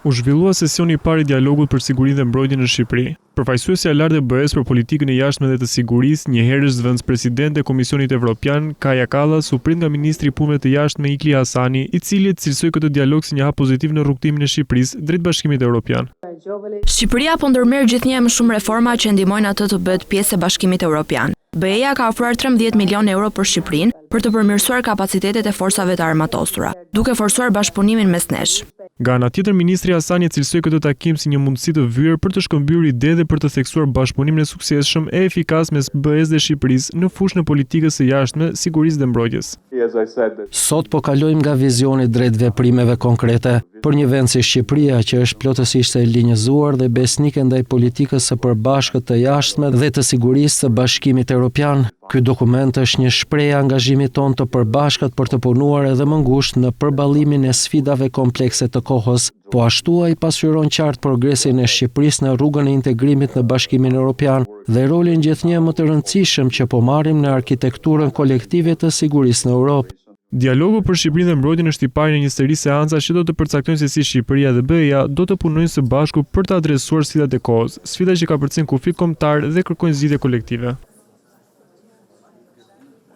U zhvillua sesioni i parë i dialogut për sigurinë dhe mbrojtjen në Shqipëri. Përfaqësuesja e lartë e BE-s për politikën e jashtme dhe të sigurisë, njëherësh zëvendës president e Komisionit Evropian, Kaja Kallas, u prit nga ministri i punëve të jashtme Ikli Hasani, i cili cilësoi këtë dialog si një hap pozitiv në rrugtimin e Shqipërisë drejt Bashkimit Evropian. Shqipëria po ndërmerr gjithnjë më shumë reforma që ndihmojnë atë të bëhet pjesë e Bashkimit Evropian. BE-ja ka ofruar 13 milion euro për Shqipërinë për të përmirësuar kapacitetet e forcave të armatosura, duke forcuar bashkëpunimin mes nesh. Nga ana tjetër, ministri Hasani e cilësoi këtë takim si një mundësi të vyer për të shkëmbyer ide dhe për të theksuar bashkëpunimin e suksesshëm e efikas mes BE-s dhe Shqipërisë në fushën e politikës së jashtme, sigurisë dhe mbrojtjes. Sot po kalojmë nga vizioni drejt veprimeve konkrete për një vend si Shqipëria që është plotësisht e linjëzuar dhe besnike ndaj politikës së përbashkët të jashtme dhe të sigurisë së Bashkimit Evropian. Ky dokument është një shprehje e angazhimit tonë të përbashkët për të punuar edhe më ngushtë në përballimin e sfidave komplekse të kohës, po ashtu ai pasqyron qartë progresin e Shqipërisë në rrugën e integrimit në Bashkimin Evropian dhe rolin gjithnjë më të rëndësishëm që po marrim në arkitekturën kolektive të sigurisë në Europë. Dialogu për Shqipërinë dhe mbrojtjen është i pari në një seri seanca që do të përcaktojnë se si Shqipëria dhe BE-ja do të punojnë së bashku për të adresuar sfidat e kohës, sfida që ka përcjell kufit kombëtar dhe kërkojnë zgjidhje kolektive.